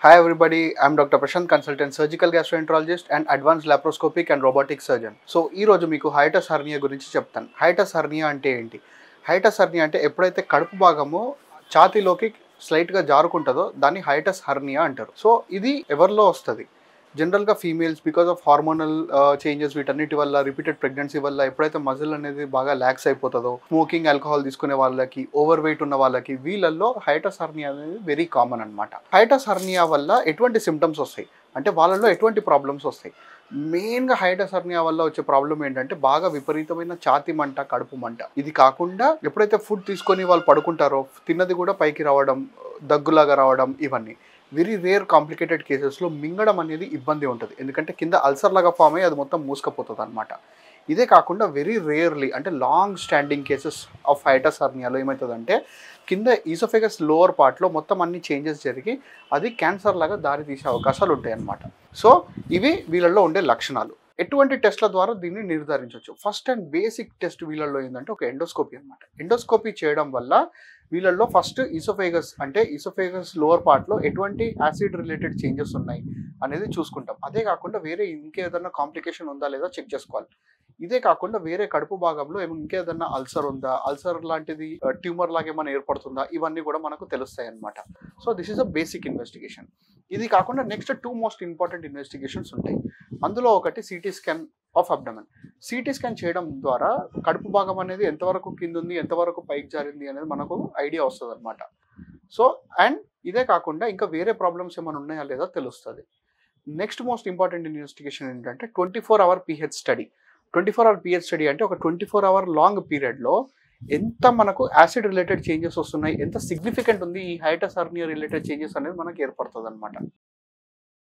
Hi everybody, I'm Dr. Prashant, consultant surgical gastroenterologist and advanced laparoscopic and robotic surgeon. So ఈ రోజు మీకు hiatus hernia గురించి చెప్తాను. hiatus hernia అంటే ఏంటి? hiatus hernia అంటే ఎప్పుడైతే కడుపు భాగము ఛాతీలోకి స్లైట్ గా జారుకుంటదో దాన్ని hiatus hernia అంటారు. సో ఇది ఎవరిలో వస్తది? జనరల్ గా females because of hormonal changes వీటన్నిటి వల్ల రిపీటెడ్ ప్రెగ్నెన్సీ వల్ల ఎప్పుడైతే మజిల్ అనేది బాగా ల్యాక్స్ అయిపోతుందో, స్మోకింగ్ ఆల్కహాల్ తీసుకునే వాళ్ళకి, ఓవర్ వెయిట్ ఉన్న వాళ్ళకి వీళ్ళల్లో hiatus hernia అనేది వెరీ కామన్ అనమాట. hiatus hernia వల్ల ఎటువంటి సిమ్టమ్స్ వస్తాయి అంటే వాళ్ళలో ఎటువంటి ప్రాబ్లమ్స్ వస్తాయి? మెయిన్గా hiatus hernia వల్ల వచ్చే ప్రాబ్లం ఏంటంటే బాగా విపరీతమైన ఛాతీ మంట, కడుపు మంట. ఇది కాకుండా ఎప్పుడైతే ఫుడ్ తీసుకొని వాళ్ళు పడుకుంటారో తిన్నది కూడా పైకి రావడం, దగ్గులాగా రావడం, ఇవన్నీ వెరీ రేర్ కాంప్లికేటెడ్ కేసెస్లో మింగడం అనేది ఇబ్బంది ఉంటుంది. ఎందుకంటే కింద అల్సర్ లాగా ఫామ్ అయ్యి అది మొత్తం మూసుకపోతుంది అనమాట. ఇదే కాకుండా వెరీ రేర్లీ అంటే long standing cases of hiatus herniaలో ఏమవుతుందంటే కింద ఈసోఫేగస్ లోవర్ పార్ట్లో మొత్తం అన్ని చేంజెస్ జరిగి అది క్యాన్సర్ లాగా దారి తీసే అవకాశాలు ఉంటాయి అన్నమాట. సో ఇవి వీళ్ళల్లో ఉండే లక్షణాలు. ఎటువంటి టెస్ట్ల ద్వారా దీన్ని నిర్ధారించవచ్చు? ఫస్ట్ అండ్ బేసిక్ టెస్ట్ వీళ్ళల్లో ఏంటంటే ఒక ఎండోస్కోపీ అనమాట. ఎండోస్కోపీ చేయడం వల్ల వీళ్ళల్లో ఫస్ట్ ఈసోఫేగస్ లోవర్ పార్ట్లో ఎటువంటి యాసిడ్ రిలేటెడ్ చేంజెస్ ఉన్నాయి అనేది చూసుకుంటాం. అదే కాకుండా వేరే ఇంకేదన్నా కాంప్లికేషన్ ఉందా లేదా చెక్ చేసుకోవాలి. ఇదే కాకుండా వేరే కడుపు భాగంలో ఇంకేదన్నా అల్సర్ ఉందా, అల్సర్ లాంటిది ట్యూమర్ లాగా ఏమైనా ఏర్పడుతుందా, ఇవన్నీ కూడా మనకు తెలుస్తాయి అన్నమాట. So this is a basic investigation. ఇది కాకుండా నెక్స్ట్ 2 మోస్ట్ ఇంపార్టెంట్ ఇన్వెస్టిగేషన్స్ ఉంటాయి. అందులో ఒకటి CT scan of abdomen. CT scan చేయడం ద్వారా కడుపు భాగం అనేది ఎంతవరకు కింద ఉంది, ఎంతవరకు పైకి జారింది అనేది మనకు ఐడియా వస్తుంది అనమాట. సో అండ్ ఇదే కాకుండా ఇంకా వేరే ప్రాబ్లమ్స్ ఏమైనా ఉన్నాయా లేదా తెలుస్తుంది. నెక్స్ట్ మోస్ట్ ఇంపార్టెంట్ ఇన్వెస్టిగేషన్ ఏంటంటే 24-hour pH study. 24-hour pH study అంటే ఒక 24-hour లాంగ్ పీరియడ్లో ఎంత మనకు యాసిడ్ రిలేటెడ్ చేంజెస్ వస్తున్నాయి, ఎంత సిగ్నిఫికెంట్ ఉంది ఈ hiatus hernia రిలేటెడ్ చేంజెస్ అనేది మనకు ఏర్పడుతుంది అనమాట.